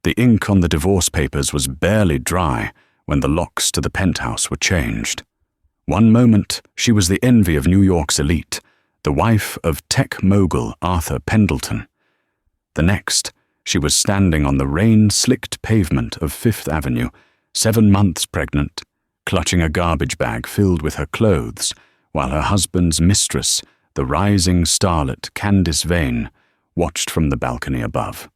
The ink on the divorce papers was barely dry when the locks to the penthouse were changed. One moment, she was the envy of New York's elite, the wife of tech mogul Arthur Pendleton. The next, she was standing on the rain-slicked pavement of Fifth Avenue, 7 months pregnant, clutching a garbage bag filled with her clothes, while her husband's mistress, the rising starlet Candace Vane, watched from the balcony above.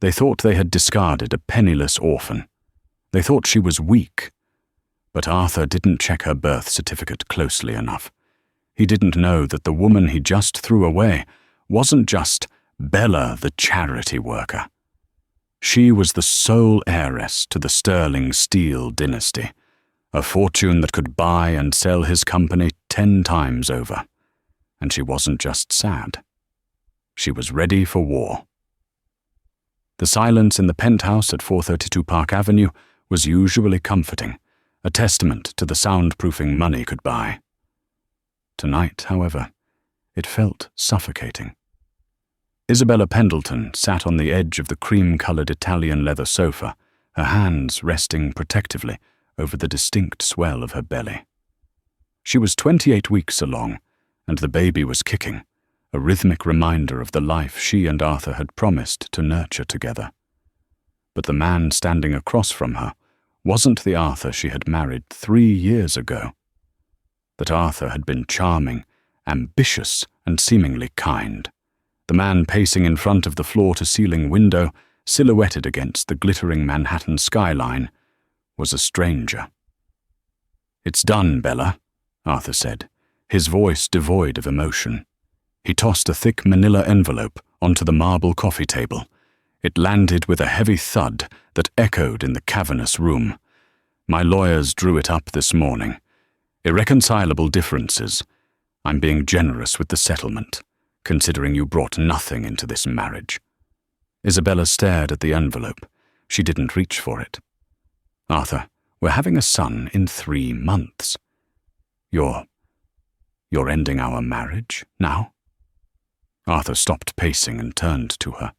They thought they had discarded a penniless orphan. They thought she was weak. But Arthur didn't check her birth certificate closely enough. He didn't know that the woman he just threw away wasn't just Bella the charity worker. She was the sole heiress to the sterling steel dynasty, a fortune that could buy and sell his company 10 times over. And she wasn't just sad. She was ready for war. The silence in the penthouse at 432 Park Avenue was usually comforting, a testament to the soundproofing money could buy. Tonight, however, it felt suffocating. Isabella Pendleton sat on the edge of the cream-colored Italian leather sofa, her hands resting protectively over the distinct swell of her belly. She was 28 weeks along, and the baby was kicking, a rhythmic reminder of the life she and Arthur had promised to nurture together. But the man standing across from her wasn't the Arthur she had married 3 years ago. That Arthur had been charming, ambitious, and seemingly kind. The man pacing in front of the floor-to-ceiling window, silhouetted against the glittering Manhattan skyline, was a stranger. "It's done, Bella," Arthur said, his voice devoid of emotion. He tossed a thick manila envelope onto the marble coffee table. It landed with a heavy thud that echoed in the cavernous room. "My lawyers drew it up this morning. Irreconcilable differences. I'm being generous with the settlement, considering you brought nothing into this marriage." Isabella stared at the envelope. She didn't reach for it. "Arthur, we're having a son in 3 months. You're ending our marriage now?" Arthur stopped pacing and turned to her.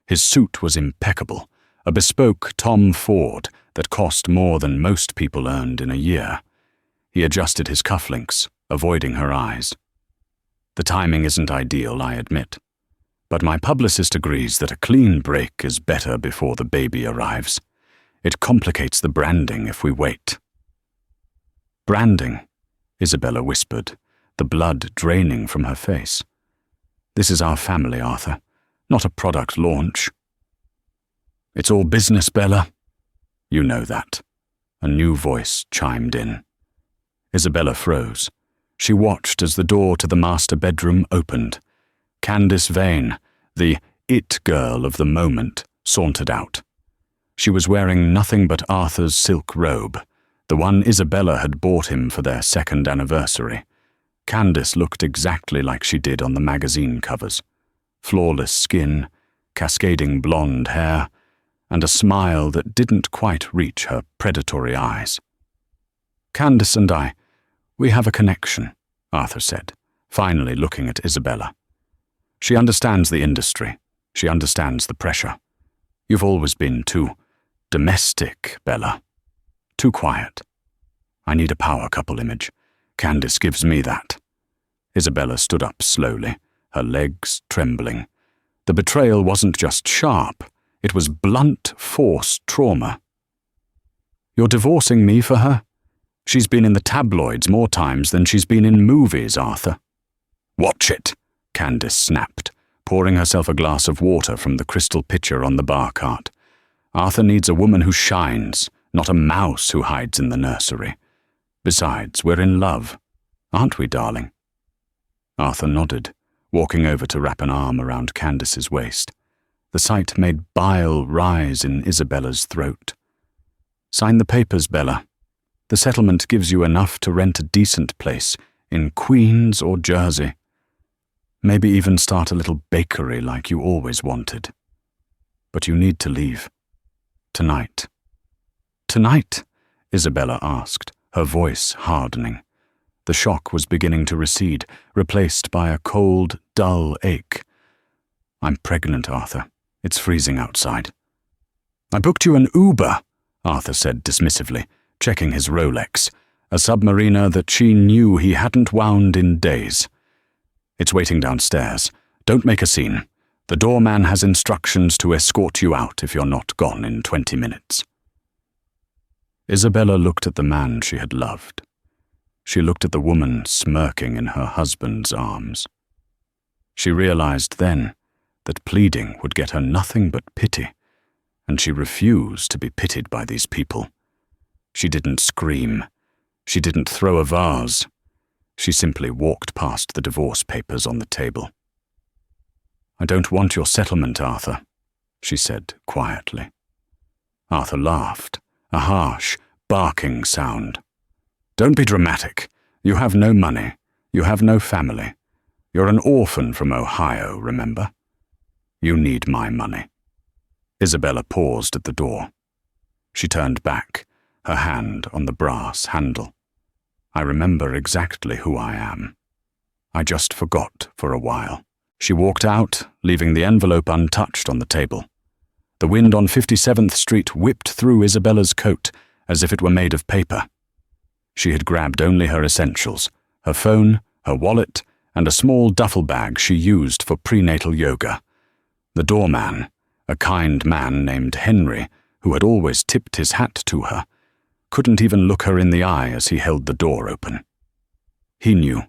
His suit was impeccable, a bespoke Tom Ford that cost more than most people earned in a year. He adjusted his cufflinks, avoiding her eyes. "The timing isn't ideal, I admit. But my publicist agrees that a clean break is better before the baby arrives. It complicates the branding if we wait." "Branding?" Isabella whispered, the blood draining from her face. "This is our family, Arthur, not a product launch." "It's all business, Bella." "You know that." A new voice chimed in. Isabella froze. She watched as the door to the master bedroom opened. Candace Vane, the it girl of the moment, sauntered out. She was wearing nothing but Arthur's silk robe, the one Isabella had bought him for their 2nd anniversary. Candace looked exactly like she did on the magazine covers. Flawless skin, cascading blonde hair, and a smile that didn't quite reach her predatory eyes. "Candace and we have a connection," Arthur said, finally looking at Isabella. "She understands the industry. She understands the pressure. You've always been too domestic, Bella. Too quiet. I need a power couple image. Candace gives me that." Isabella stood up slowly, her legs trembling. The betrayal wasn't just sharp, it was blunt force trauma. "You're divorcing me for her? She's been in the tabloids more times than she's been in movies, Arthur." "Watch it," Candace snapped, pouring herself a glass of water from the crystal pitcher on the bar cart. "Arthur needs a woman who shines, not a mouse who hides in the nursery. Besides, we're in love, aren't we, darling?" Arthur nodded, walking over to wrap an arm around Candace's waist. The sight made bile rise in Isabella's throat. "Sign the papers, Bella. The settlement gives you enough to rent a decent place in Queens or Jersey. Maybe even start a little bakery like you always wanted. But you need to leave. Tonight." "Tonight?" Isabella asked, her voice hardening. The shock was beginning to recede, replaced by a cold, dull ache. "I'm pregnant, Arthur. It's freezing outside." "I booked you an Uber," Arthur said dismissively, checking his Rolex, a submariner that she knew he hadn't wound in days. "It's waiting downstairs. Don't make a scene. The doorman has instructions to escort you out if you're not gone in 20 minutes. Isabella looked at the man she had loved. She looked at the woman smirking in her husband's arms. She realized then that pleading would get her nothing but pity, and she refused to be pitied by these people. She didn't scream. She didn't throw a vase. She simply walked past the divorce papers on the table. "I don't want your settlement, Arthur," she said quietly. Arthur laughed, a harsh, barking sound. "Don't be dramatic. You have no money. You have no family. You're an orphan from Ohio, remember? You need my money." Isabella paused at the door. She turned back, her hand on the brass handle. "I remember exactly who I am. I just forgot for a while." She walked out, leaving the envelope untouched on the table. The wind on 57th Street whipped through Isabella's coat as if it were made of paper. She had grabbed only her essentials, her phone, her wallet, and a small duffel bag she used for prenatal yoga. The doorman, a kind man named Henry, who had always tipped his hat to her, couldn't even look her in the eye as he held the door open. He knew.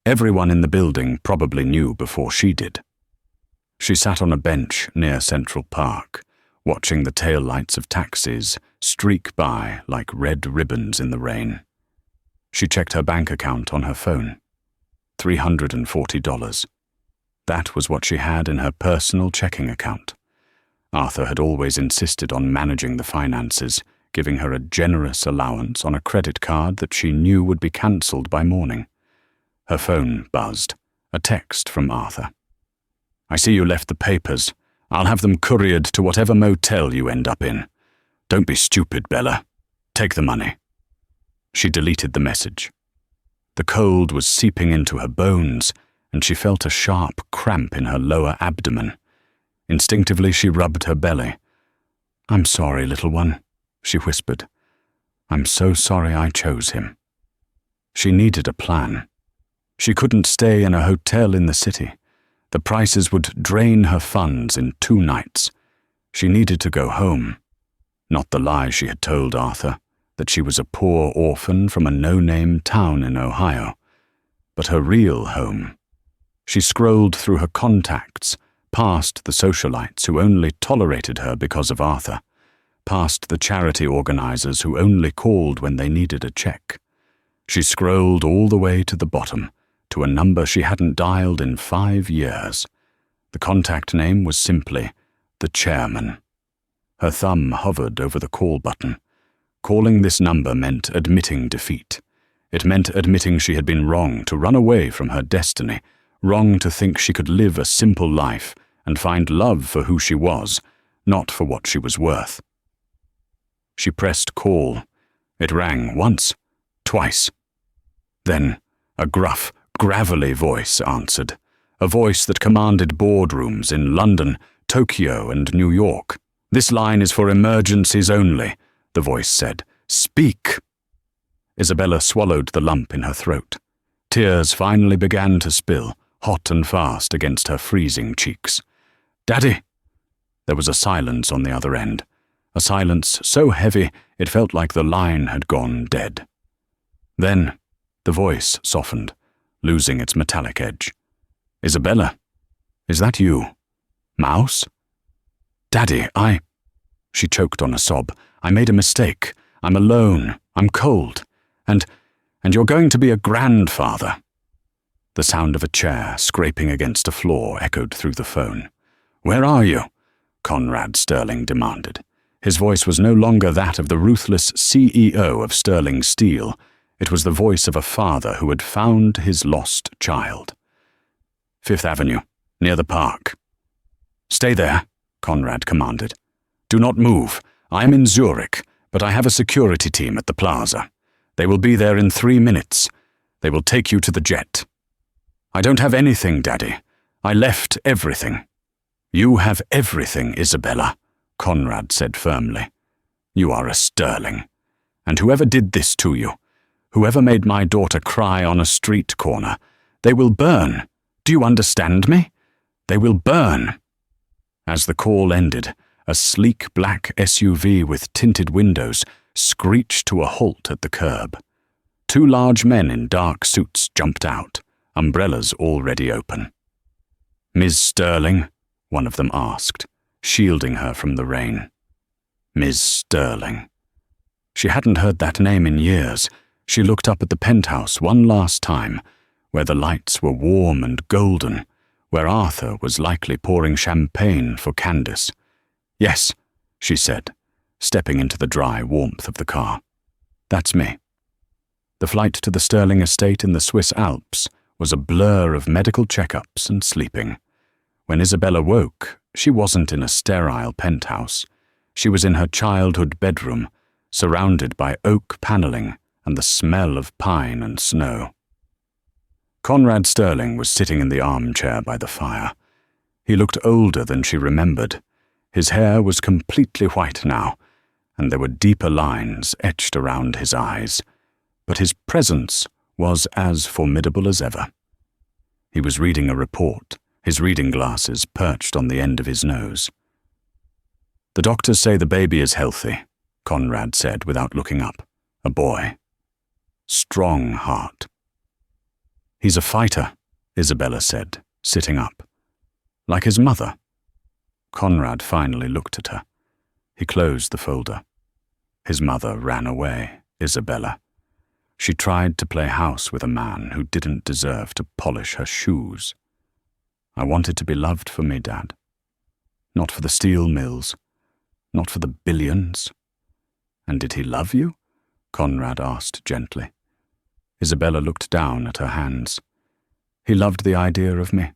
Everyone in the building probably knew before she did. She sat on a bench near Central Park, watching the taillights of taxis streak by like red ribbons in the rain. She checked her bank account on her phone. $340. That was what she had in her personal checking account. Arthur had always insisted on managing the finances, giving her a generous allowance on a credit card that she knew would be cancelled by morning. Her phone buzzed, a text from Arthur. "I see you left the papers. I'll have them couriered to whatever motel you end up in. Don't be stupid, Bella. Take the money." She deleted the message. The cold was seeping into her bones, and she felt a sharp cramp in her lower abdomen. Instinctively, she rubbed her belly. "I'm sorry, little one," she whispered. "I'm so sorry I chose him." She needed a plan. She couldn't stay in a hotel in the city. The prices would drain her funds in 2 nights. She needed to go home. Not the lie she had told Arthur, that she was a poor orphan from a no-name town in Ohio, but her real home. She scrolled through her contacts, past the socialites who only tolerated her because of Arthur, past the charity organizers who only called when they needed a check. She scrolled all the way to the bottom, to a number she hadn't dialed in 5 years. The contact name was simply the chairman. Her thumb hovered over the call button. Calling this number meant admitting defeat. It meant admitting she had been wrong to run away from her destiny, wrong to think she could live a simple life and find love for who she was, not for what she was worth. She pressed call. It rang once, twice. Then a gruff, gravelly voice answered, a voice that commanded boardrooms in London, Tokyo, and New York. "This line is for emergencies only," the voice said. "Speak." Isabella swallowed the lump in her throat. Tears finally began to spill, hot and fast against her freezing cheeks. "Daddy!" There was a silence on the other end, a silence so heavy it felt like the line had gone dead. Then the voice softened, losing its metallic edge. "Isabella, is that you? Mouse?" "Daddy, She choked on a sob. "I made a mistake. I'm alone. I'm cold. And you're going to be a grandfather." The sound of a chair scraping against a floor echoed through the phone. "Where are you?" Conrad Sterling demanded. His voice was no longer that of the ruthless CEO of Sterling Steel. It was the voice of a father who had found his lost child. "Fifth Avenue, near the park." "Stay there," Conrad commanded. "Do not move. I am in Zurich, but I have a security team at the plaza. They will be there in 3 minutes. They will take you to the jet." "I don't have anything, Daddy. I left everything." "You have everything, Isabella," Conrad said firmly. "You are a sterling. And whoever did this to you, whoever made my daughter cry on a street corner, they will burn. Do you understand me? They will burn." As the call ended, a sleek black SUV with tinted windows screeched to a halt at the curb. Two large men in dark suits jumped out, umbrellas already open. "Ms. Sterling?" one of them asked, shielding her from the rain. Ms. Sterling. She hadn't heard that name in years. She looked up at the penthouse one last time, where the lights were warm and golden, where Arthur was likely pouring champagne for Candace. "Yes," she said, stepping into the dry warmth of the car. "That's me." The flight to the Sterling estate in the Swiss Alps was a blur of medical checkups and sleeping. When Isabella woke, she wasn't in a sterile penthouse. She was in her childhood bedroom, surrounded by oak paneling and the smell of pine and snow. Conrad Sterling was sitting in the armchair by the fire. He looked older than she remembered. His hair was completely white now, and there were deeper lines etched around his eyes. But his presence was as formidable as ever. He was reading a report, his reading glasses perched on the end of his nose. "The doctors say the baby is healthy," Conrad said without looking up. "A boy. Strong heart." "He's a fighter," Isabella said, sitting up. "Like his mother." Conrad finally looked at her. He closed the folder. "His mother ran away, Isabella. She tried to play house with a man who didn't deserve to polish her shoes. I wanted to be loved for me, Dad. Not for the steel mills. Not for the billions." "And did he love you?" Conrad asked gently. Isabella looked down at her hands. "He loved the idea of me.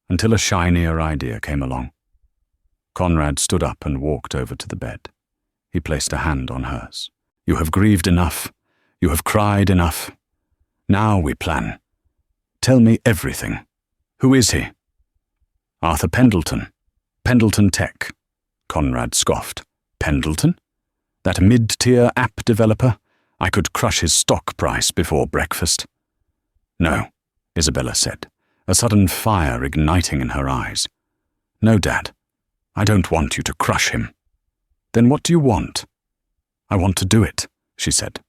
Until a shinier idea came along." Conrad stood up and walked over to the bed. He placed a hand on hers. "You have grieved enough. You have cried enough. Now we plan. Tell me everything. Who is he?" "Arthur Pendleton. Pendleton Tech." Conrad scoffed. "Pendleton? That mid-tier app developer? I could crush his stock price before breakfast." "No," Isabella said, a sudden fire igniting in her eyes. "No, Dad. I don't want you to crush him." "Then what do you want?" "I want to do it," she said.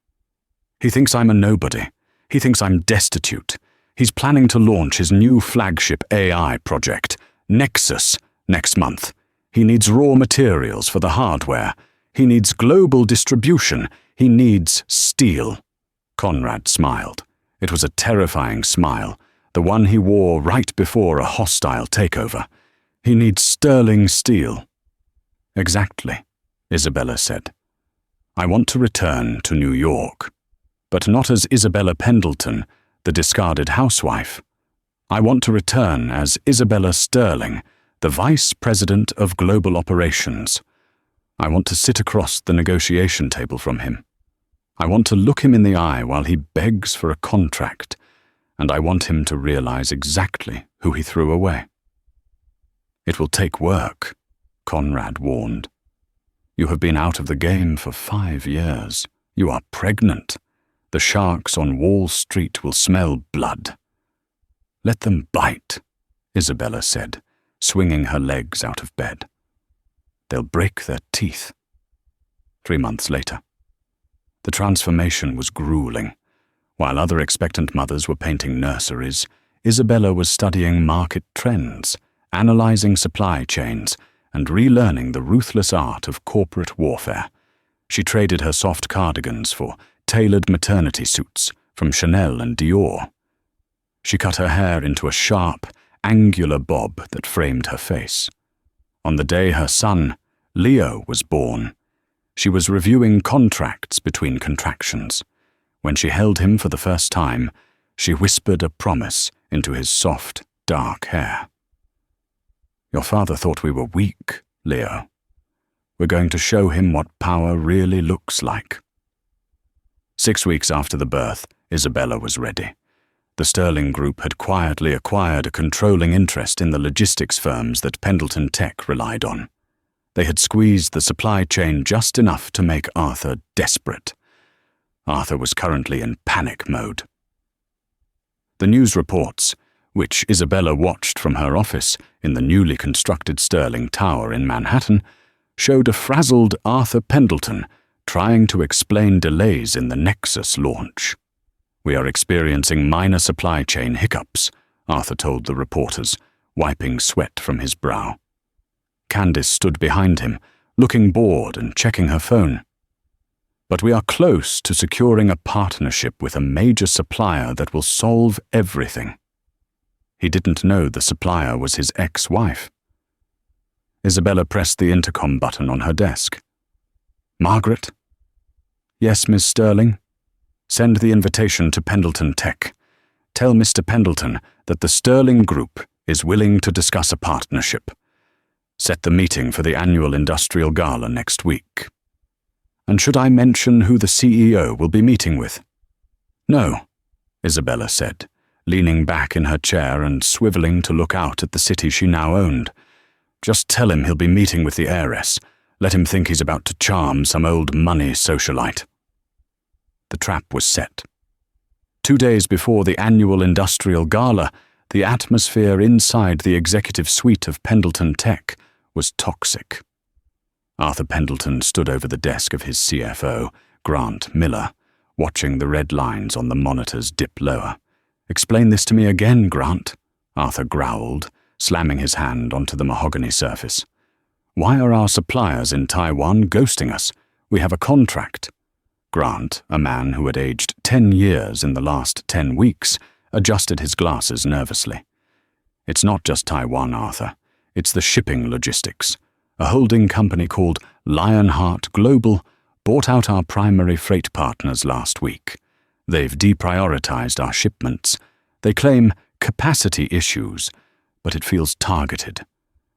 "He thinks I'm a nobody. He thinks I'm destitute. He's planning to launch his new flagship AI project, Nexus, next month. He needs raw materials for the hardware. He needs global distribution. He needs steel." Conrad smiled. It was a terrifying smile, the one he wore right before a hostile takeover. "He needs sterling steel." "Exactly," Isabella said. "I want to return to New York. But not as Isabella Pendleton, the discarded housewife. I want to return as Isabella Sterling, the Vice President of Global Operations. I want to sit across the negotiation table from him. I want to look him in the eye while he begs for a contract, and I want him to realize exactly who he threw away." "It will take work," Conrad warned. "You have been out of the game for 5 years. You are pregnant. The sharks on Wall Street will smell blood." "Let them bite," Isabella said, swinging her legs out of bed. "They'll break their teeth." 3 months later. The transformation was grueling. While other expectant mothers were painting nurseries, Isabella was studying market trends, analyzing supply chains, and relearning the ruthless art of corporate warfare. She traded her soft cardigans for tailored maternity suits from Chanel and Dior. She cut her hair into a sharp, angular bob that framed her face. On the day her son, Leo, was born, she was reviewing contracts between contractions. When she held him for the first time, she whispered a promise into his soft, dark hair. "Your father thought we were weak, Leo. We're going to show him what power really looks like." 6 weeks after the birth, Isabella was ready. The Sterling Group had quietly acquired a controlling interest in the logistics firms that Pendleton Tech relied on. They had squeezed the supply chain just enough to make Arthur desperate. Arthur was currently in panic mode. The news reports, which Isabella watched from her office in the newly constructed Sterling Tower in Manhattan, showed a frazzled Arthur Pendleton trying to explain delays in the Nexus launch. "We are experiencing minor supply chain hiccups," Arthur told the reporters, wiping sweat from his brow. Candace stood behind him, looking bored and checking her phone. "But we are close to securing a partnership with a major supplier that will solve everything." He didn't know the supplier was his ex-wife. Isabella pressed the intercom button on her desk. "Margaret?" "Yes, Miss Sterling?" "Send the invitation to Pendleton Tech. Tell Mr. Pendleton that the Sterling Group is willing to discuss a partnership. Set the meeting for the annual industrial gala next week." "And should I mention who the CEO will be meeting with?" "No," Isabella said, leaning back in her chair and swiveling to look out at the city she now owned. "Just tell him he'll be meeting with the Heiress. Let him think he's about to charm some old money socialite." The trap was set. 2 days before the annual industrial gala, the atmosphere inside the executive suite of Pendleton Tech was toxic. Arthur Pendleton stood over the desk of his CFO, Grant Miller, watching the red lines on the monitors dip lower. "Explain this to me again, Grant," Arthur growled, slamming his hand onto the mahogany surface. "Why are our suppliers in Taiwan ghosting us? We have a contract." Grant, a man who had aged 10 years in the last 10 weeks, adjusted his glasses nervously. "It's not just Taiwan, Arthur. It's the shipping logistics. A holding company called Lionheart Global bought out our primary freight partners last week. They've deprioritized our shipments. They claim capacity issues, but it feels targeted.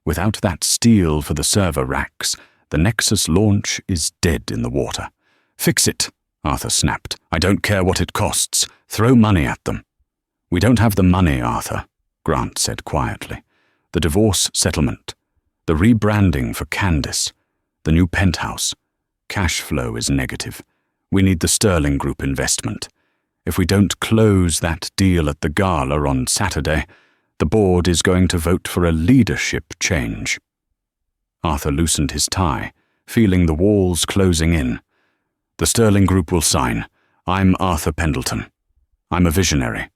Without that steel for the server racks, the Nexus launch is dead in the water." "Fix it," Arthur snapped. "I don't care what it costs. Throw money at them." "We don't have the money, Arthur," Grant said quietly. "The divorce settlement, the rebranding for Candace, the new penthouse. Cash flow is negative. We need the Sterling Group investment. If we don't close that deal at the gala on Saturday, the board is going to vote for a leadership change." Arthur loosened his tie, feeling the walls closing in. "The Sterling Group will sign. I'm Arthur Pendleton. I'm a visionary.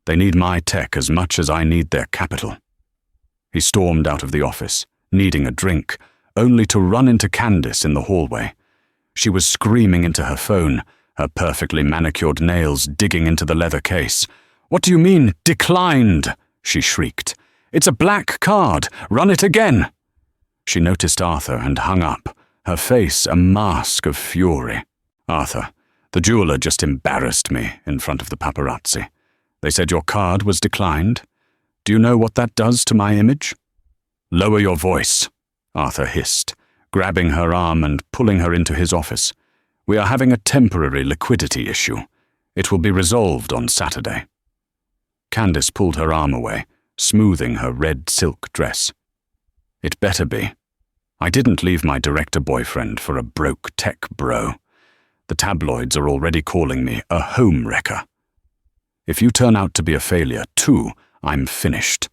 They need my tech as much as I need their capital." He stormed out of the office, needing a drink, only to run into Candace in the hallway. She was screaming into her phone, her perfectly manicured nails digging into the leather case. "What do you mean, declined?" she shrieked. "It's a black card. Run it again." She noticed Arthur and hung up, her face a mask of fury. "Arthur, the jeweler just embarrassed me in front of the paparazzi. They said your card was declined. Do you know what that does to my image?" "Lower your voice," Arthur hissed, grabbing her arm and pulling her into his office. "We are having a temporary liquidity issue. It will be resolved on Saturday." Candace pulled her arm away, smoothing her red silk dress. "It better be. I didn't leave my director boyfriend for a broke tech bro. The tabloids are already calling me a home wrecker. If you turn out to be a failure too, I'm finished."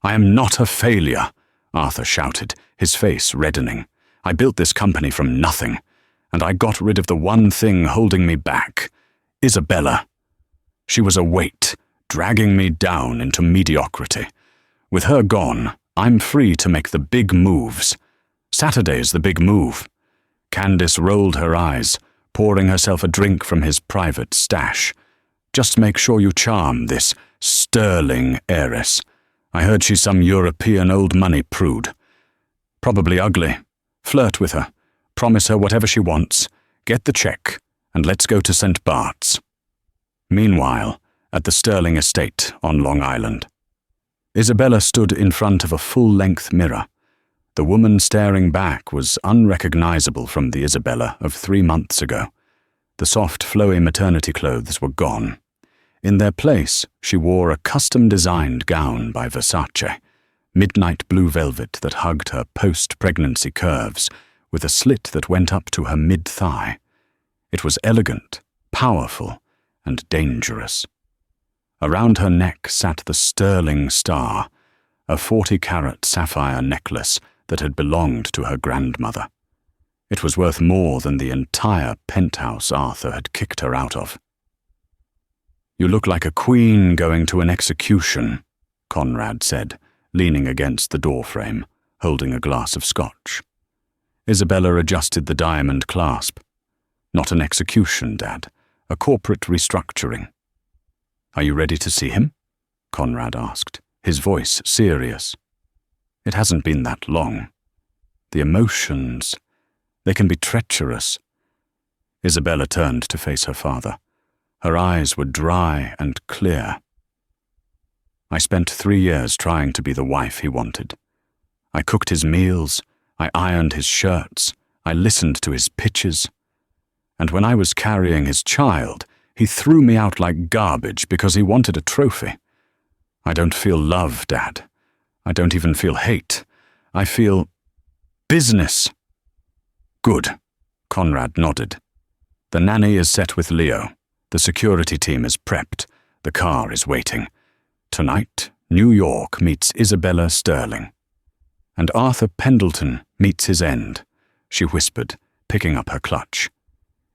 "I am not a failure," Arthur shouted, his face reddening. "I built this company from nothing, and I got rid of the one thing holding me back, Isabella. She was a weight, dragging me down into mediocrity. With her gone, I'm free to make the big moves. Saturday's the big move." Candace rolled her eyes, pouring herself a drink from his private stash. "Just make sure you charm this Sterling Heiress. I heard she's some European old money prude. Probably ugly. Flirt with her. Promise her whatever she wants. Get the check, and let's go to St. Bart's." Meanwhile, at the Sterling estate on Long Island, Isabella stood in front of a full-length mirror. The woman staring back was unrecognizable from the Isabella of 3 months ago. The soft, flowy maternity clothes were gone. In their place, she wore a custom-designed gown by Versace, midnight blue velvet that hugged her post-pregnancy curves, with a slit that went up to her mid-thigh. It was elegant, powerful, and dangerous. Around her neck sat the sterling star, a 40-carat sapphire necklace that had belonged to her grandmother. It was worth more than the entire penthouse Arthur had kicked her out of. "You look like a queen going to an execution," Conrad said, leaning against the doorframe, holding a glass of scotch. Isabella adjusted the diamond clasp. "Not an execution, Dad. A corporate restructuring." "Are you ready to see him?" Conrad asked, his voice serious. "It hasn't been that long. The emotions, they can be treacherous." Isabella turned to face her father. Her eyes were dry and clear. "I spent 3 years trying to be the wife he wanted. I cooked his meals, I ironed his shirts, I listened to his pitches. And when I was carrying his child, he threw me out like garbage because he wanted a trophy. I don't feel love, Dad. I don't even feel hate. I feel business." "Good," Conrad nodded. "The nanny is set with Leo. The security team is prepped. The car is waiting. Tonight, New York meets Isabella Sterling. And Arthur Pendleton meets his end," she whispered, picking up her clutch.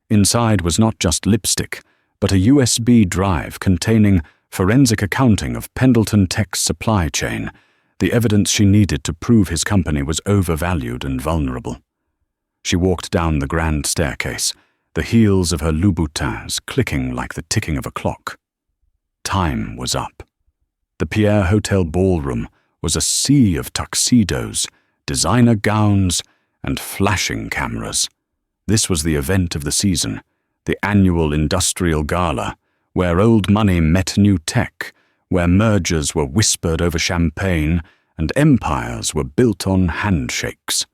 Inside was not just lipstick, but a USB drive containing forensic accounting of Pendleton Tech's supply chain, the evidence she needed to prove his company was overvalued and vulnerable. She walked down the grand staircase, the heels of her Louboutins clicking like the ticking of a clock. Time was up. The Pierre Hotel ballroom was a sea of tuxedos, designer gowns, and flashing cameras. This was the event of the season, the annual industrial gala, where old money met new tech, where mergers were whispered over champagne and empires were built on handshakes.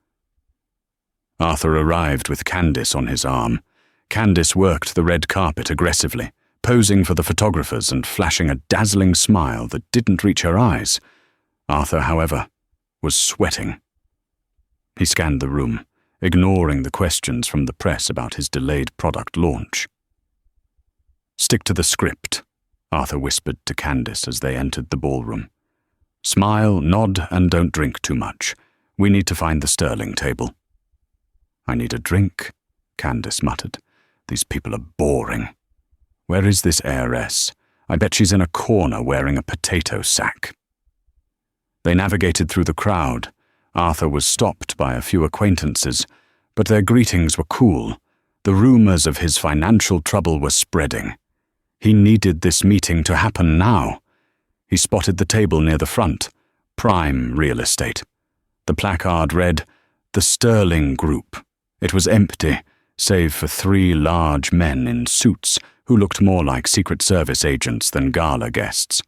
Arthur arrived with Candice on his arm. Candice worked the red carpet aggressively, posing for the photographers and flashing a dazzling smile that didn't reach her eyes. Arthur, however, was sweating. He scanned the room, ignoring the questions from the press about his delayed product launch. "Stick to the script," Arthur whispered to Candice as they entered the ballroom. "Smile, nod, and don't drink too much. We need to find the Sterling table." "I need a drink," Candice muttered. "These people are boring. Where is this heiress? I bet she's in a corner wearing a potato sack." They navigated through the crowd. Arthur was stopped by a few acquaintances, but their greetings were cool. The rumors of his financial trouble were spreading. He needed this meeting to happen now. He spotted the table near the front, prime real estate. The placard read, "The Sterling Group." It was empty, save for 3 large men in suits who looked more like Secret Service agents than gala guests.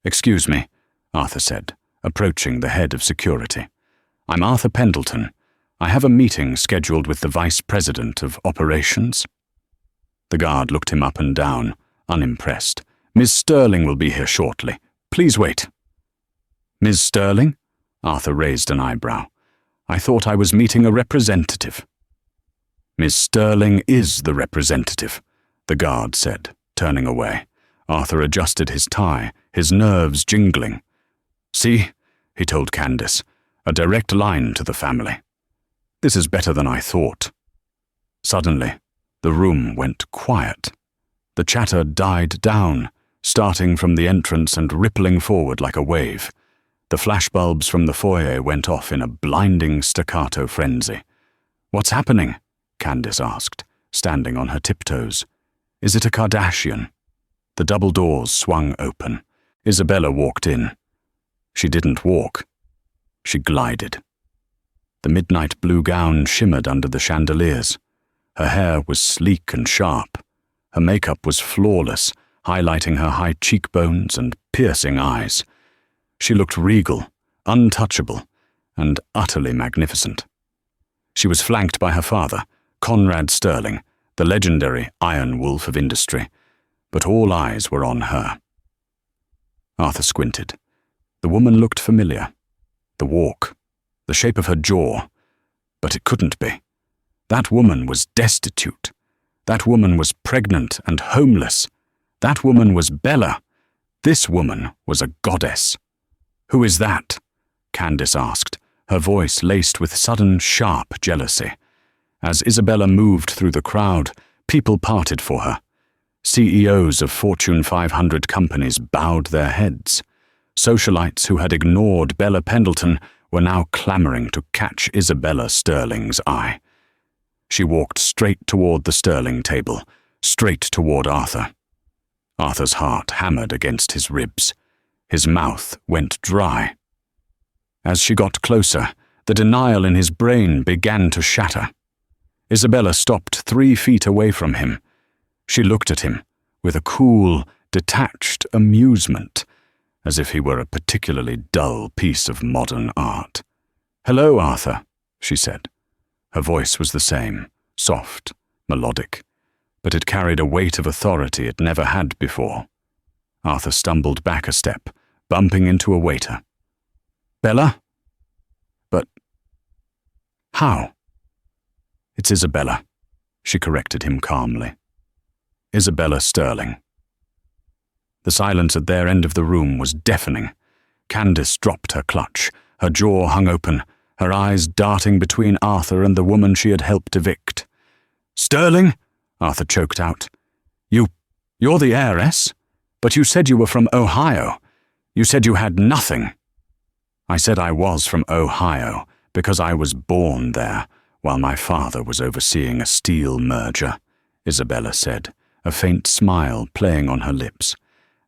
"Excuse me," Arthur said, approaching the head of security. "I'm Arthur Pendleton. I have a meeting scheduled with the Vice President of Operations." The guard looked him up and down, unimpressed. "Ms. Sterling will be here shortly. Please wait." "Ms. Sterling?" Arthur raised an eyebrow. "I thought I was meeting a representative." "Ms. Sterling is the representative," the guard said, turning away. Arthur adjusted his tie, his nerves jingling. "See," he told Candice, "a direct line to the family. This is better than I thought." Suddenly, the room went quiet. The chatter died down, starting from the entrance and rippling forward like a wave. The flashbulbs from the foyer went off in a blinding staccato frenzy. "What's happening?" Candice asked, standing on her tiptoes. "Is it a Kardashian?" The double doors swung open. Isabella walked in. She didn't walk. She glided. The midnight blue gown shimmered under the chandeliers. Her hair was sleek and sharp. Her makeup was flawless, highlighting her high cheekbones and piercing eyes. She looked regal, untouchable, and utterly magnificent. She was flanked by her father, Conrad Sterling, the legendary Iron Wolf of industry, but all eyes were on her. Arthur squinted. The woman looked familiar. the walk, the shape of her jaw. But it couldn't be. That woman was destitute. That woman was pregnant and homeless. That woman was Bella. This woman was a goddess. "Who is that?" Candace asked, her voice laced with sudden, sharp jealousy. As Isabella moved through the crowd, people parted for her. CEOs of Fortune 500 companies bowed their heads. Socialites who had ignored Bella Pendleton were now clamoring to catch Isabella Sterling's eye. She walked straight toward the Sterling table, straight toward Arthur. Arthur's heart hammered against his ribs. His mouth went dry. As she got closer, the denial in his brain began to shatter. Isabella stopped 3 feet away from him. She looked at him with a cool, detached amusement, as if he were a particularly dull piece of modern art. "Hello, Arthur," she said. Her voice was the same, soft, melodic, but it carried a weight of authority it never had before. Arthur stumbled back a step, bumping into a waiter. "Bella?" "But how?" "It's Isabella," she corrected him calmly. "Isabella Sterling." The silence at their end of the room was deafening. Candace dropped her clutch, her jaw hung open, her eyes darting between Arthur and the woman she had helped evict. "Sterling?" Arthur choked out. You're the heiress? But you said you were from Ohio. You said you had nothing." "I said I was from Ohio because I was born there while my father was overseeing a steel merger," Isabella said, a faint smile playing on her lips.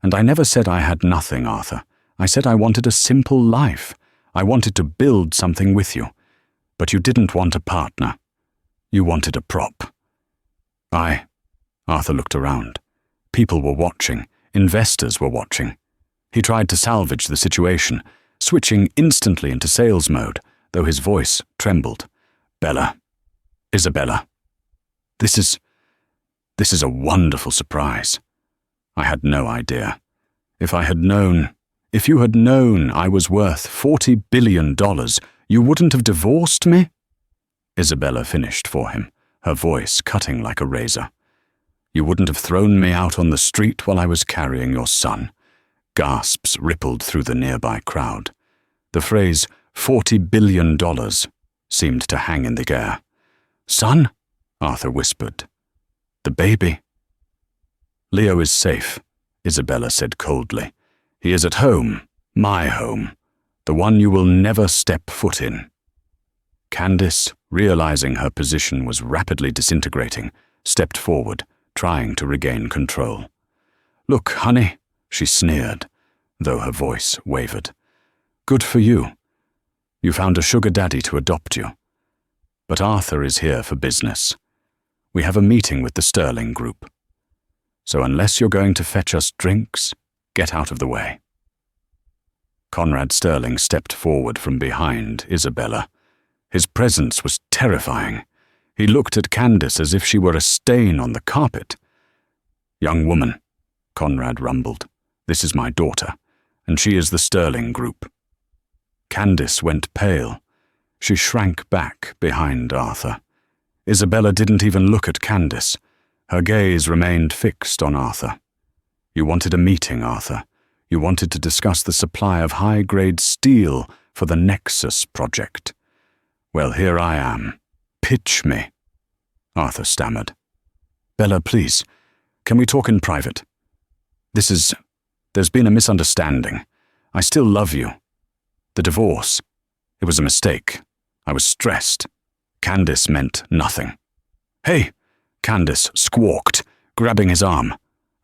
"And I never said I had nothing, Arthur. I said I wanted a simple life. I wanted to build something with you. But you didn't want a partner. You wanted a prop." Arthur looked around. People were watching. Investors were watching. He tried to salvage the situation, switching instantly into sales mode, though his voice trembled. "Bella, Isabella, this is a wonderful surprise. I had no idea. If you had known I was worth $40 billion, you wouldn't have divorced me?" Isabella finished for him, her voice cutting like a razor. "You wouldn't have thrown me out on the street while I was carrying your son." Gasps rippled through the nearby crowd. The phrase $40 billion seemed to hang in the air. "Son?" Arthur whispered. "The baby?" "Leo is safe," Isabella said coldly. "He is at home, my home, the one you will never step foot in." Candace, realizing her position was rapidly disintegrating, stepped forward, trying to regain control. "Look, honey," she sneered, though her voice wavered. "Good for you. You found a sugar daddy to adopt you. But Arthur is here for business. We have a meeting with the Sterling Group. So unless you're going to fetch us drinks, get out of the way." Conrad Sterling stepped forward from behind Isabella. His presence was terrifying. He looked at Candace as if she were a stain on the carpet. "Young woman," Conrad rumbled, "this is my daughter, and she is the Sterling Group." Candace went pale. She shrank back behind Arthur. Isabella didn't even look at Candace. Her gaze remained fixed on Arthur. "You wanted a meeting, Arthur. You wanted to discuss the supply of high-grade steel for the Nexus project. Well, here I am. Pitch me." Arthur stammered. "Bella, please, can we talk in private? There's been a misunderstanding. I still love you. The divorce, it was a mistake. I was stressed. Candace meant nothing." "Hey!" Candace squawked, grabbing his arm.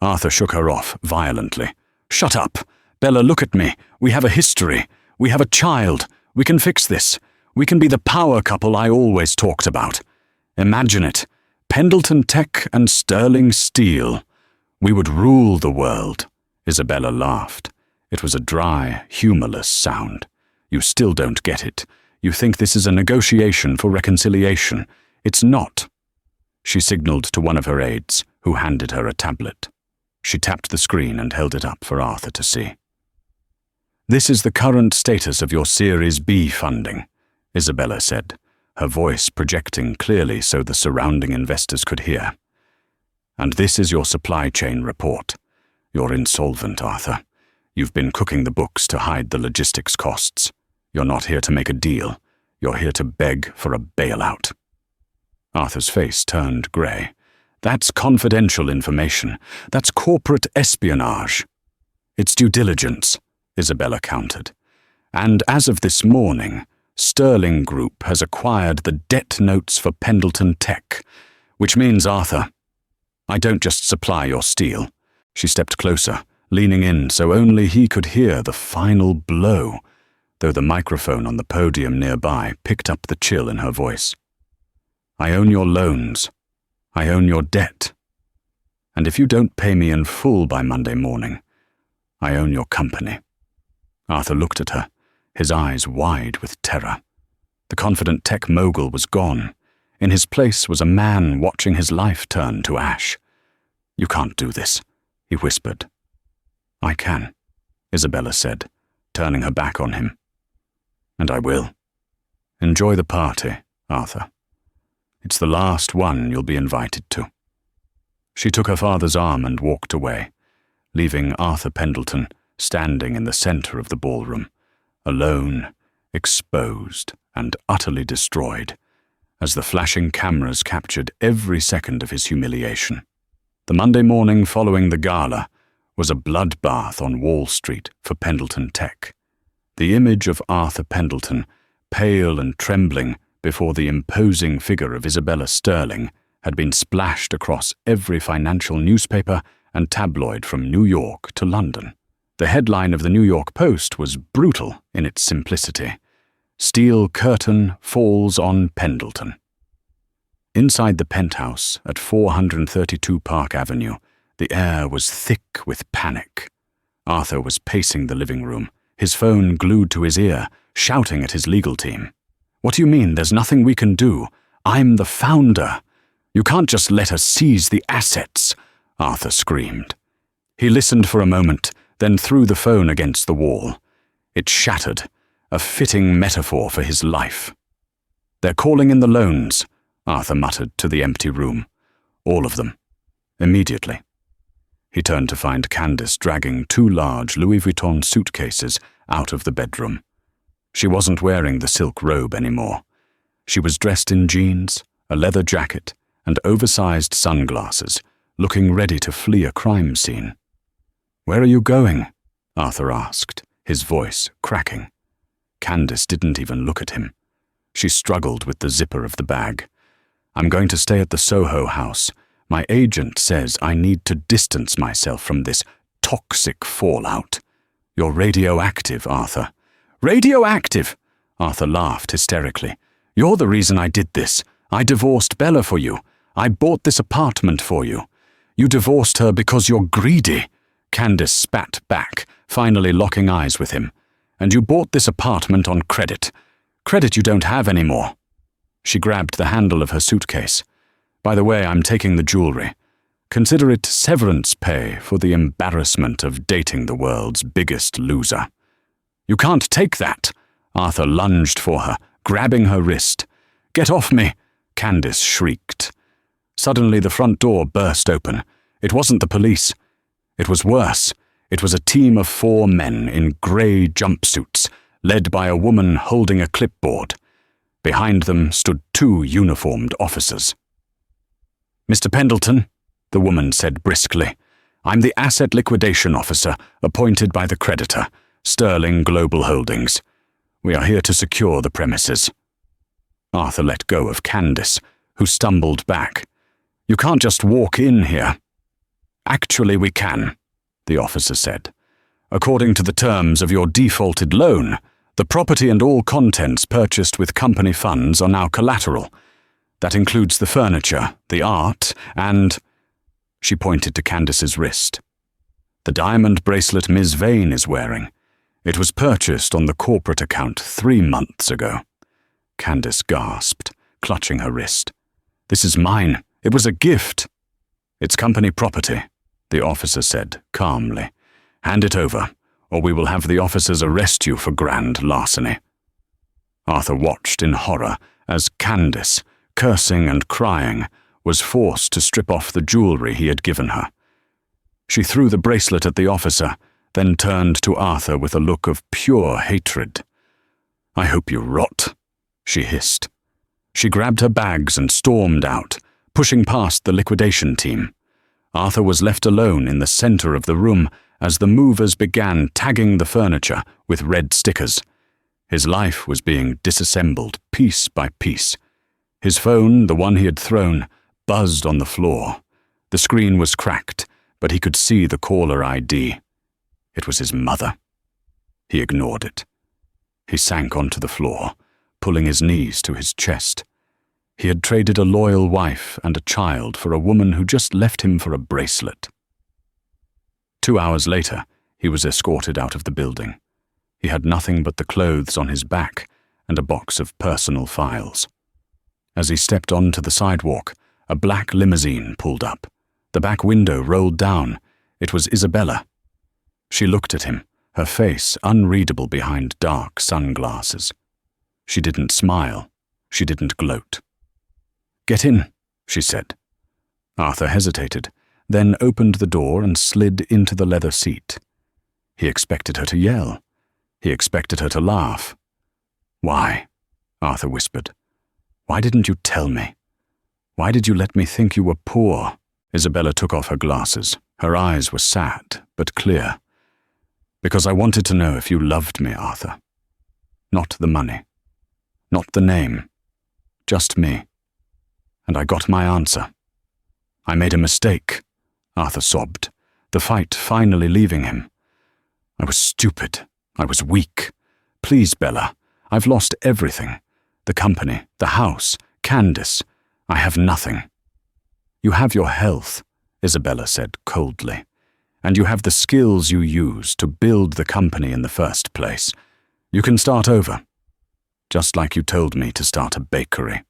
Arthur shook her off violently. "Shut up! Bella, look at me. We have a history. We have a child. We can fix this. We can be the power couple I always talked about. Imagine it. Pendleton Tech and Sterling Steel. We would rule the world." Isabella laughed. It was a dry, humorless sound. "You still don't get it. You think this is a negotiation for reconciliation. It's not." She signaled to one of her aides, who handed her a tablet. She tapped the screen and held it up for Arthur to see. "This is the current status of your Series B funding," Isabella said, her voice projecting clearly so the surrounding investors could hear. "And this is your supply chain report. You're insolvent, Arthur. You've been cooking the books to hide the logistics costs. You're not here to make a deal. You're here to beg for a bailout." Arthur's face turned grey. "That's confidential information. That's corporate espionage." "It's due diligence," Isabella countered. "And as of this morning, Sterling Group has acquired the debt notes for Pendleton Tech, which means, Arthur, I don't just supply your steel." She stepped closer, leaning in so only he could hear the final blow, though the microphone on the podium nearby picked up the chill in her voice. "I own your loans. I own your debt. And if you don't pay me in full by Monday morning, I own your company." Arthur looked at her, his eyes wide with terror. The confident tech mogul was gone. In his place was a man watching his life turn to ash. "You can't do this," he whispered. "I can," Isabella said, turning her back on him. "And I will. Enjoy the party, Arthur. It's the last one you'll be invited to." She took her father's arm and walked away, leaving Arthur Pendleton standing in the center of the ballroom, alone, exposed, and utterly destroyed, as the flashing cameras captured every second of his humiliation. The Monday morning following the gala was a bloodbath on Wall Street for Pendleton Tech. The image of Arthur Pendleton, pale and trembling before the imposing figure of Isabella Sterling, had been splashed across every financial newspaper and tabloid from New York to London. The headline of the New York Post was brutal in its simplicity. "Steel curtain falls on Pendleton." Inside the penthouse at 432 Park Avenue, the air was thick with panic. Arthur was pacing the living room, his phone glued to his ear, shouting at his legal team. "What do you mean there's nothing we can do? I'm the founder. You can't just let us seize the assets," Arthur screamed. He listened for a moment, then threw the phone against the wall. It shattered, a fitting metaphor for his life. "They're calling in the loans," Arthur muttered to the empty room. "All of them. Immediately." He turned to find Candace dragging 2 large Louis Vuitton suitcases out of the bedroom. She wasn't wearing the silk robe anymore. She was dressed in jeans, a leather jacket, and oversized sunglasses, looking ready to flee a crime scene. "Where are you going?" Arthur asked, his voice cracking. Candace didn't even look at him. She struggled with the zipper of the bag. "I'm going to stay at the Soho house. My agent says I need to distance myself from this toxic fallout. You're radioactive, Arthur." "Radioactive?" Arthur laughed hysterically. "You're the reason I did this. I divorced Bella for you. I bought this apartment for you. You divorced her because you're greedy." Candace spat back, finally locking eyes with him. "And you bought this apartment on credit. Credit you don't have anymore." She grabbed the handle of her suitcase. "By the way, I'm taking the jewelry. Consider it severance pay for the embarrassment of dating the world's biggest loser." "You can't take that!" Arthur lunged for her, grabbing her wrist. "Get off me!" Candace shrieked. Suddenly the front door burst open. It wasn't the police. It was worse. It was a team of 4 men in grey jumpsuits, led by a woman holding a clipboard. Behind them stood 2 uniformed officers. "Mr. Pendleton," the woman said briskly, "I'm the asset liquidation officer appointed by the creditor, Sterling Global Holdings. We are here to secure the premises." Arthur let go of Candace, who stumbled back. "You can't just walk in here." "Actually, we can," the officer said. "According to the terms of your defaulted loan, the property and all contents purchased with company funds are now collateral. That includes the furniture, the art, and—" She pointed to Candace's wrist. "The diamond bracelet Ms. Vane is wearing. It was purchased on the corporate account 3 months ago." Candace gasped, clutching her wrist. "This is mine. It was a gift." "It's company property," the officer said calmly. "Hand it over, or we will have the officers arrest you for grand larceny." Arthur watched in horror as Candace, cursing and crying, was forced to strip off the jewelry he had given her. She threw the bracelet at the officer, then turned to Arthur with a look of pure hatred. "I hope you rot," she hissed. She grabbed her bags and stormed out, pushing past the liquidation team. Arthur was left alone in the center of the room as the movers began tagging the furniture with red stickers. His life was being disassembled piece by piece. His phone, the one he had thrown, buzzed on the floor. The screen was cracked, but he could see the caller ID. It was his mother. He ignored it. He sank onto the floor, pulling his knees to his chest. He had traded a loyal wife and a child for a woman who just left him for a bracelet. 2 hours later, he was escorted out of the building. He had nothing but the clothes on his back and a box of personal files. As he stepped onto the sidewalk, a black limousine pulled up. The back window rolled down. It was Isabella. She looked at him, her face unreadable behind dark sunglasses. She didn't smile. She didn't gloat. "Get in," she said. Arthur hesitated, then opened the door and slid into the leather seat. He expected her to yell. He expected her to laugh. "Why?" Arthur whispered. "Why didn't you tell me? Why did you let me think you were poor?" Isabella took off her glasses. Her eyes were sad, but clear. "Because I wanted to know if you loved me, Arthur. Not the money. Not the name. Just me. And I got my answer. I made a mistake," Arthur sobbed, the fight finally leaving him. "I was stupid. I was weak. Please, Bella, I've lost everything. The company, the house, Candace. I have nothing." "You have your health," Isabella said coldly, "and you have the skills you used to build the company in the first place. You can start over, just like you told me to start a bakery."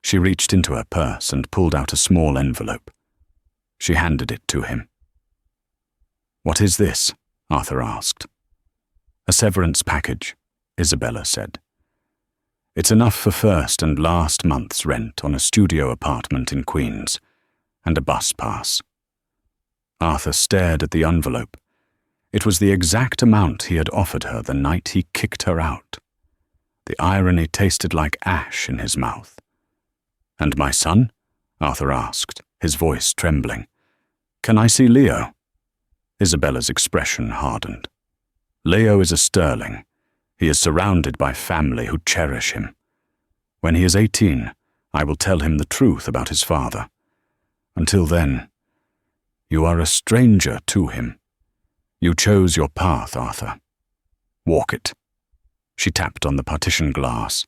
She reached into her purse and pulled out a small envelope. She handed it to him. "What is this?" Arthur asked. "A severance package," Isabella said. "It's enough for first and last month's rent on a studio apartment in Queens, and a bus pass." Arthur stared at the envelope. It was the exact amount he had offered her the night he kicked her out. The irony tasted like ash in his mouth. "And my son?" Arthur asked, his voice trembling. "Can I see Leo?" Isabella's expression hardened. "Leo is a sterling. He is surrounded by family who cherish him. When he is 18, I will tell him the truth about his father. Until then, you are a stranger to him. You chose your path, Arthur. Walk it." She tapped on the partition glass.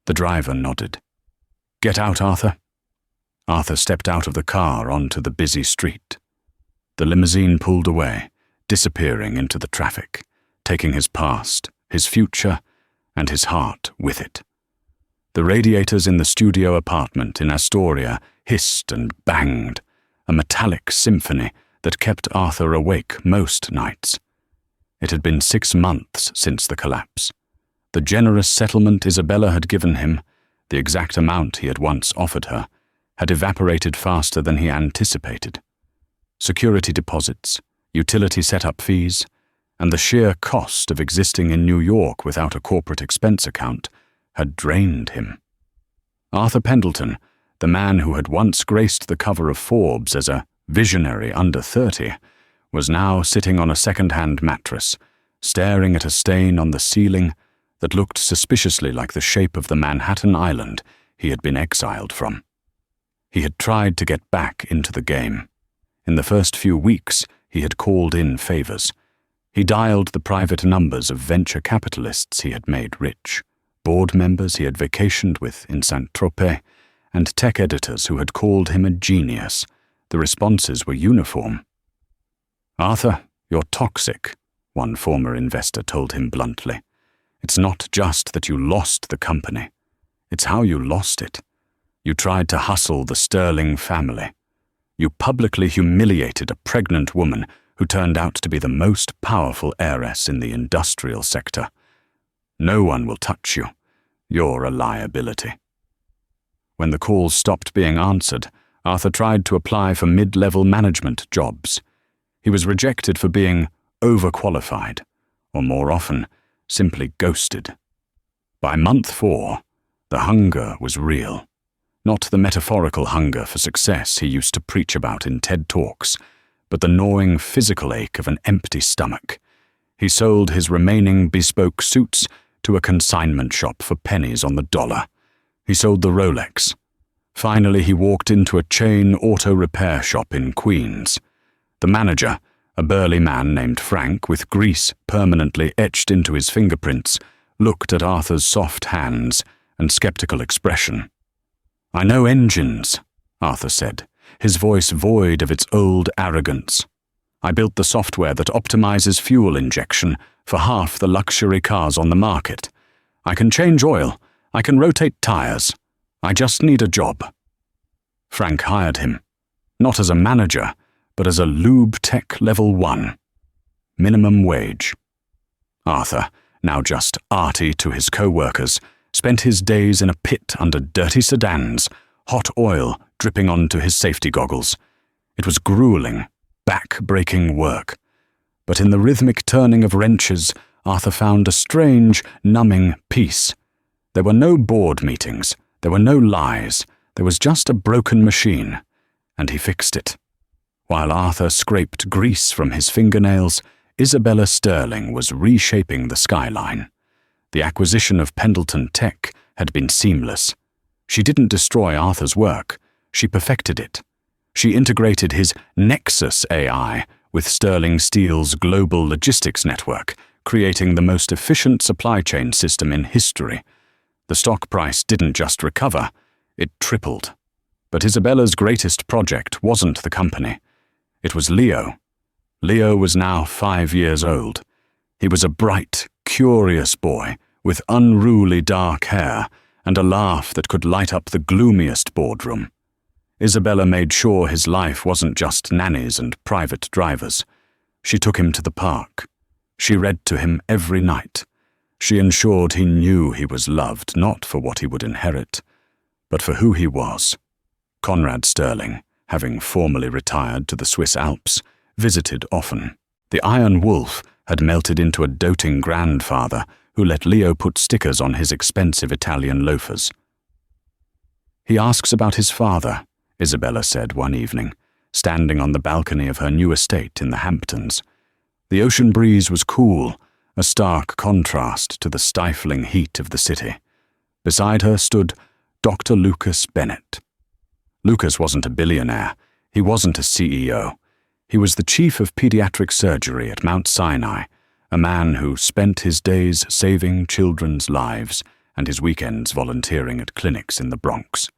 The driver nodded. "Get out, Arthur." Arthur stepped out of the car onto the busy street. The limousine pulled away, disappearing into the traffic, taking his past, his future, and his heart with it. The radiators in the studio apartment in Astoria hissed and banged, a metallic symphony that kept Arthur awake most nights. It had been 6 months since the collapse. The generous settlement Isabella had given him, the exact amount he had once offered her, had evaporated faster than he anticipated. Security deposits, utility setup fees, and the sheer cost of existing in New York without a corporate expense account had drained him. Arthur Pendleton, the man who had once graced the cover of Forbes as a visionary under 30, was now sitting on a second-hand mattress, staring at a stain on the ceiling that looked suspiciously like the shape of the Manhattan Island he had been exiled from. He had tried to get back into the game. In the first few weeks, he had called in favors. He dialed the private numbers of venture capitalists he had made rich, board members he had vacationed with in Saint-Tropez, and tech editors who had called him a genius. The responses were uniform. "Arthur, you're toxic," one former investor told him bluntly. "It's not just that you lost the company. It's how you lost it. You tried to hustle the Sterling family. You publicly humiliated a pregnant woman who turned out to be the most powerful heiress in the industrial sector. No one will touch you. You're a liability. When the calls stopped being answered, Arthur tried to apply for mid-level management jobs. He was rejected for being overqualified, or more often, simply ghosted. By month 4, the hunger was real. Not the metaphorical hunger for success he used to preach about in TED Talks, but the gnawing physical ache of an empty stomach. He sold his remaining bespoke suits to a consignment shop for pennies on the dollar. He sold the Rolex. Finally, he walked into a chain auto repair shop in Queens. The manager, a burly man named Frank with grease permanently etched into his fingerprints, looked at Arthur's soft hands and skeptical expression. "I know engines," Arthur said, his voice void of its old arrogance. "I built the software that optimizes fuel injection for half the luxury cars on the market. I can change oil. I can rotate tires. I just need a job." Frank hired him, not as a manager, but as a lube tech level 1. Minimum wage. Arthur, now just Artie to his co-workers, spent his days in a pit under dirty sedans, hot oil dripping onto his safety goggles. It was grueling, back-breaking work. But in the rhythmic turning of wrenches, Arthur found a strange, numbing peace. There were no board meetings. There were no lies. There was just a broken machine, and he fixed it. While Arthur scraped grease from his fingernails, Isabella Sterling was reshaping the skyline. The acquisition of Pendleton Tech had been seamless. She didn't destroy Arthur's work. She perfected it. She integrated his Nexus AI with Sterling Steel's global logistics network, creating the most efficient supply chain system in history. The stock price didn't just recover, it tripled. But Isabella's greatest project wasn't the company. It was Leo. Leo was now 5 years old. He was a bright, curious boy with unruly dark hair and a laugh that could light up the gloomiest boardroom. Isabella made sure his life wasn't just nannies and private drivers. She took him to the park. She read to him every night. She ensured he knew he was loved not for what he would inherit, but for who he was. Conrad Sterling, having formally retired to the Swiss Alps, visited often. The Iron Wolf had melted into a doting grandfather who let Leo put stickers on his expensive Italian loafers. "He asks about his father," Isabella said one evening, standing on the balcony of her new estate in the Hamptons. The ocean breeze was cool, a stark contrast to the stifling heat of the city. Beside her stood Dr. Lucas Bennett. Lucas wasn't a billionaire. He wasn't a CEO. He was the chief of pediatric surgery at Mount Sinai, a man who spent his days saving children's lives and his weekends volunteering at clinics in the Bronx.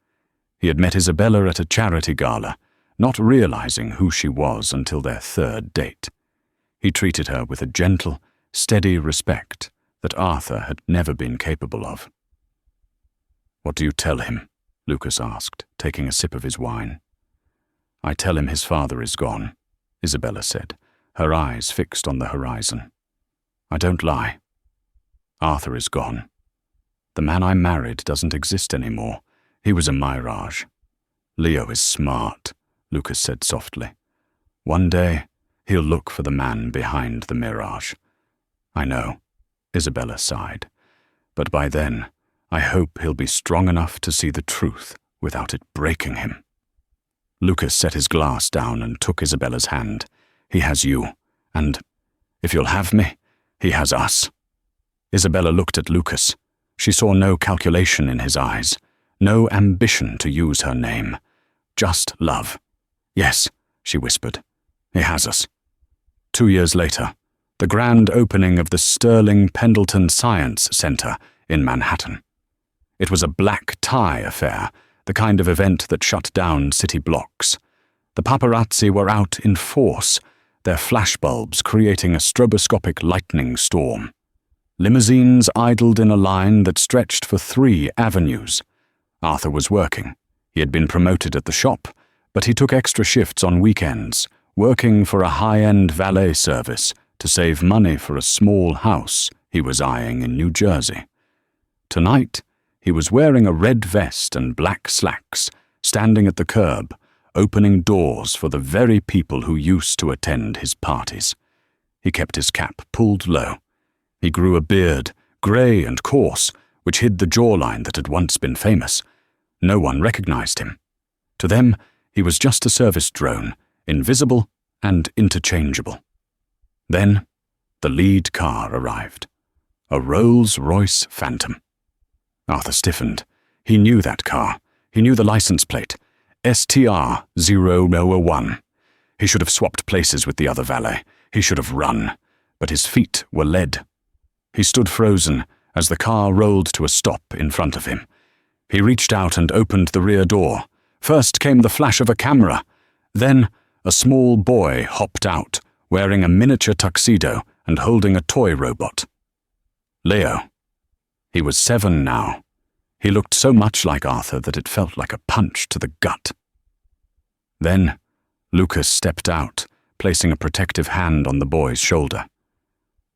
He had met Isabella at a charity gala, not realizing who she was until their 3rd date. He treated her with a gentle, steady respect that Arthur had never been capable of. "What do you tell him?" Lucas asked, taking a sip of his wine. "I tell him his father is gone," Isabella said, her eyes fixed on the horizon. "I don't lie. Arthur is gone. The man I married doesn't exist anymore. He was a mirage. Leo is smart," Lucas said softly. "One day, he'll look for the man behind the mirage." "I know," Isabella sighed. "But by then, I hope he'll be strong enough to see the truth without it breaking him." Lucas set his glass down and took Isabella's hand. "He has you, and, if you'll have me, he has us." Isabella looked at Lucas. She saw no calculation in his eyes, no ambition to use her name, just love. "Yes," she whispered, "he has us." 2 years later, the grand opening of the Sterling Pendleton Science Center in Manhattan. It was a black tie affair, the kind of event that shut down city blocks. The paparazzi were out in force, their flashbulbs creating a stroboscopic lightning storm. Limousines idled in a line that stretched for 3 avenues. Arthur was working. He had been promoted at the shop, but he took extra shifts on weekends, working for a high-end valet service to save money for a small house he was eyeing in New Jersey. Tonight, he was wearing a red vest and black slacks, standing at the curb, opening doors for the very people who used to attend his parties. He kept his cap pulled low. He grew a beard, grey and coarse, which hid the jawline that had once been famous. No one recognized him. To them, he was just a service drone, invisible and interchangeable. Then, the lead car arrived. A Rolls-Royce Phantom. Arthur stiffened. He knew that car. He knew the license plate. STR-001. He should have swapped places with the other valet. He should have run. But his feet were lead. He stood frozen as the car rolled to a stop in front of him. He reached out and opened the rear door. First came the flash of a camera. Then, a small boy hopped out, wearing a miniature tuxedo and holding a toy robot. Leo. He was 7 now. He looked so much like Arthur that it felt like a punch to the gut. Then, Lucas stepped out, placing a protective hand on the boy's shoulder.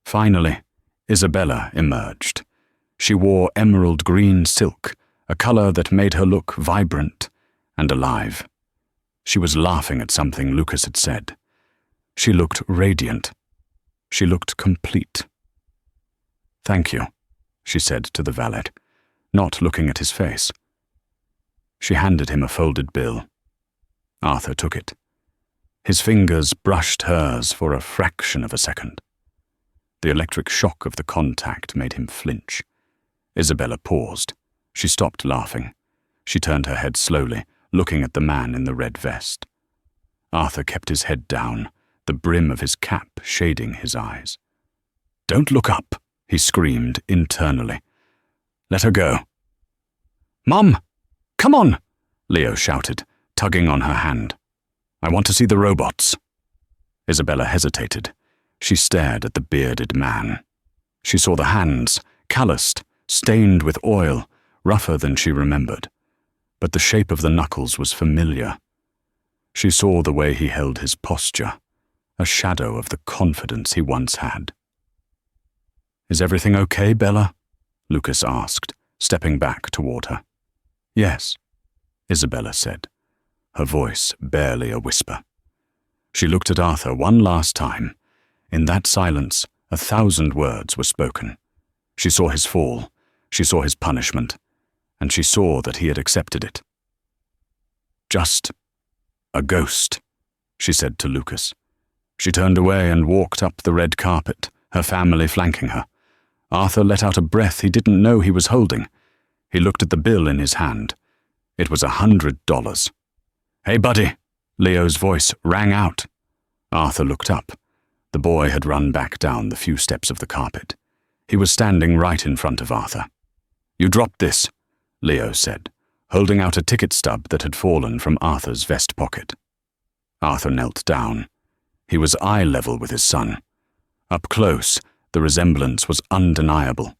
Finally, Isabella emerged. She wore emerald green silk, a color that made her look vibrant and alive. She was laughing at something Lucas had said. She looked radiant. She looked complete. "Thank you," she said to the valet, not looking at his face. She handed him a folded bill. Arthur took it. His fingers brushed hers for a fraction of a second. The electric shock of the contact made him flinch. Isabella paused. She stopped laughing. She turned her head slowly, looking at the man in the red vest. Arthur kept his head down, the brim of his cap shading his eyes. "Don't look up," he screamed internally. "Let her go." "Mum! Come on!" Leo shouted, tugging on her hand. "I want to see the robots." Isabella hesitated. She stared at the bearded man. She saw the hands, calloused, stained with oil, rougher than she remembered. But the shape of the knuckles was familiar. She saw the way he held his posture, a shadow of the confidence he once had. "Is everything okay, Bella?" Lucas asked, stepping back toward her. "Yes," Isabella said, her voice barely a whisper. She looked at Arthur one last time. In that silence, 1,000 words were spoken. She saw his fall, she saw his punishment, and she saw that he had accepted it. "Just a ghost," she said to Lucas. She turned away and walked up the red carpet, her family flanking her. Arthur let out a breath he didn't know he was holding. He looked at the bill in his hand. It was $100. "Hey, buddy," Leo's voice rang out. Arthur looked up. The boy had run back down the few steps of the carpet. He was standing right in front of Arthur. "You dropped this," Leo said, holding out a ticket stub that had fallen from Arthur's vest pocket. Arthur knelt down. He was eye level with his son. Up close, the resemblance was undeniable.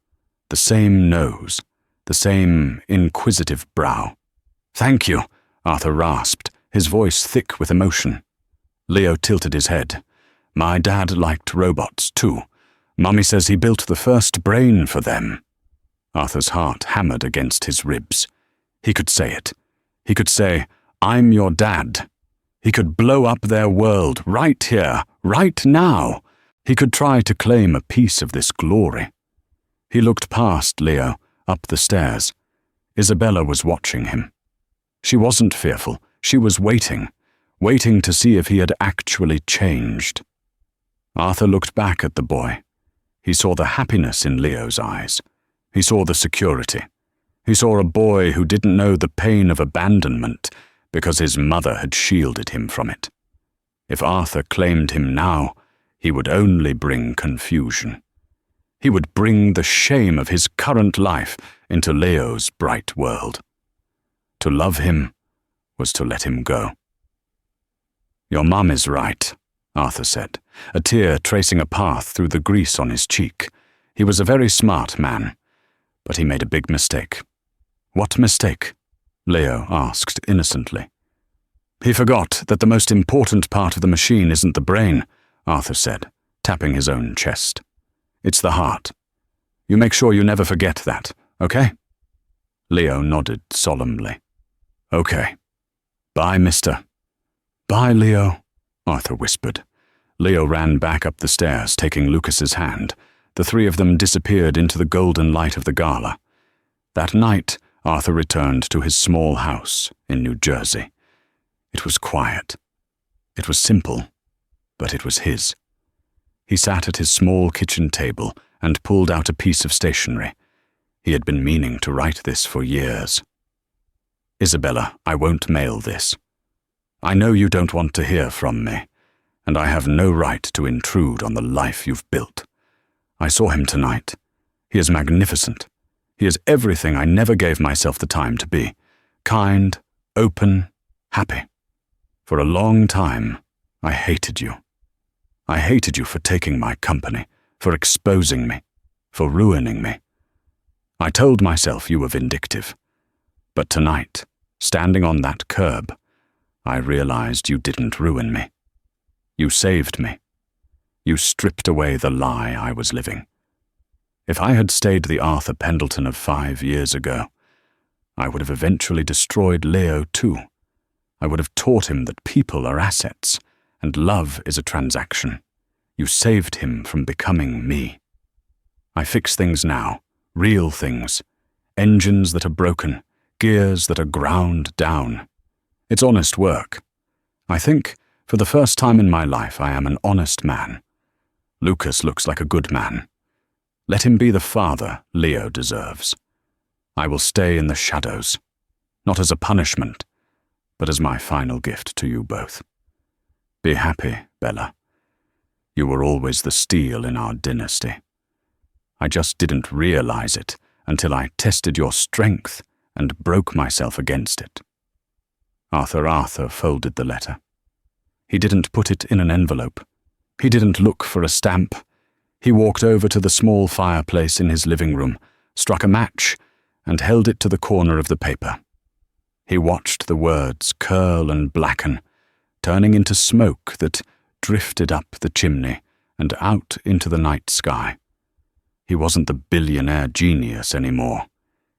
The same nose, the same inquisitive brow. "Thank you," Arthur rasped, his voice thick with emotion. Leo tilted his head. "My dad liked robots, too. Mummy says he built the first brain for them." Arthur's heart hammered against his ribs. He could say it. He could say, "I'm your dad." He could blow up their world right here, right now. He could try to claim a piece of this glory. He looked past Leo, up the stairs. Isabella was watching him. She wasn't fearful. She was waiting to see if he had actually changed. Arthur looked back at the boy. He saw the happiness in Leo's eyes. He saw the security. He saw a boy who didn't know the pain of abandonment because his mother had shielded him from it. If Arthur claimed him now, he would only bring confusion. He would bring the shame of his current life into Leo's bright world. To love him was to let him go. "Your mum is right," Arthur said, a tear tracing a path through the grease on his cheek. He was a very smart man, but he made a big mistake. "What mistake?" Leo asked innocently. He forgot that the most important part of the machine isn't the brain, Arthur said, tapping his own chest. It's the heart. You make sure you never forget that, okay? Leo nodded solemnly. Okay. Bye, mister. Bye, Leo, Arthur whispered. Leo ran back up the stairs, taking Lucas's hand. The three of them disappeared into the golden light of the gala. That night, Arthur returned to his small house in New Jersey. It was quiet. It was simple, but it was his. He sat at his small kitchen table and pulled out a piece of stationery. He had been meaning to write this for years. Isabella, I won't mail this. I know you don't want to hear from me, and I have no right to intrude on the life you've built. I saw him tonight. He is magnificent. He is everything I never gave myself the time to be. Kind, open, happy. For a long time, I hated you. I hated you for taking my company, for exposing me, for ruining me. I told myself you were vindictive. But tonight, standing on that curb, I realized you didn't ruin me. You saved me. You stripped away the lie I was living. If I had stayed the Arthur Pendleton of 5 years ago, I would have eventually destroyed Leo too. I would have taught him that people are assets, and love is a transaction. You saved him from becoming me. I fix things now, real things, engines that are broken, gears that are ground down. It's honest work. I think, for the first time in my life, I am an honest man. Lucas looks like a good man. Let him be the father Leo deserves. I will stay in the shadows, not as a punishment, but as my final gift to you both. Be happy, Bella. You were always the steel in our dynasty. I just didn't realize it until I tested your strength and broke myself against it. Arthur folded the letter. He didn't put it in an envelope. He didn't look for a stamp. He walked over to the small fireplace in his living room, struck a match, and held it to the corner of the paper. He watched the words curl and blacken, turning into smoke that drifted up the chimney and out into the night sky. He wasn't the billionaire genius anymore.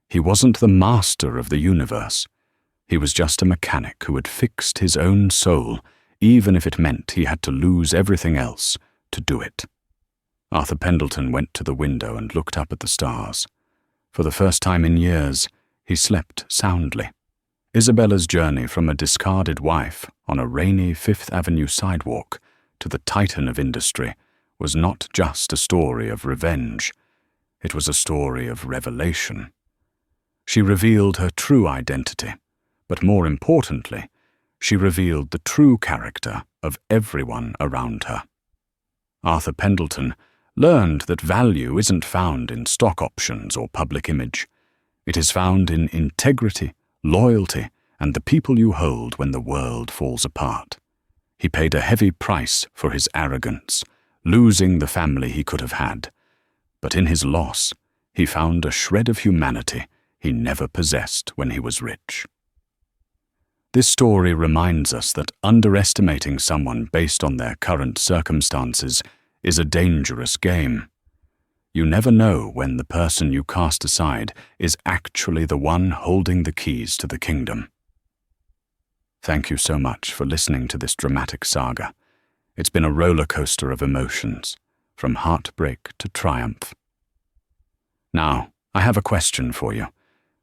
He wasn't the master of the universe. He was just a mechanic who had fixed his own soul, even if it meant he had to lose everything else to do it. Arthur Pendleton went to the window and looked up at the stars. For the first time in years, he slept soundly. Isabella's journey from a discarded wife on a rainy Fifth Avenue sidewalk to the titan of industry was not just a story of revenge. It was a story of revelation. She revealed her true identity, but more importantly, she revealed the true character of everyone around her. Arthur Pendleton learned that value isn't found in stock options or public image. It is found in integrity, loyalty, and the people you hold when the world falls apart. He paid a heavy price for his arrogance, losing the family he could have had. But in his loss, he found a shred of humanity he never possessed when he was rich. This story reminds us that underestimating someone based on their current circumstances is a dangerous game. You never know when the person you cast aside is actually the one holding the keys to the kingdom. Thank you so much for listening to this dramatic saga. It's been a roller coaster of emotions, from heartbreak to triumph. Now, I have a question for you.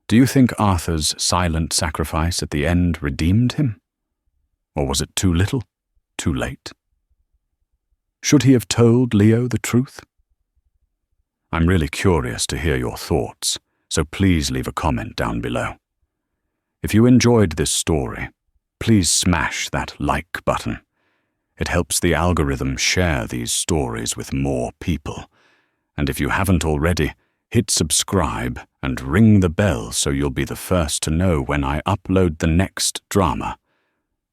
Do you think Arthur's silent sacrifice at the end redeemed him? Or was it too little, too late? Should he have told Leo the truth? I'm really curious to hear your thoughts, so please leave a comment down below. If you enjoyed this story, please smash that like button. It helps the algorithm share these stories with more people. And if you haven't already, hit subscribe and ring the bell so you'll be the first to know when I upload the next drama.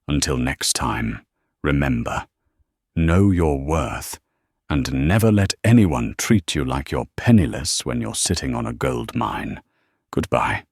Until next time, remember, know your worth and never let anyone treat you like you're penniless when you're sitting on a gold mine. Goodbye.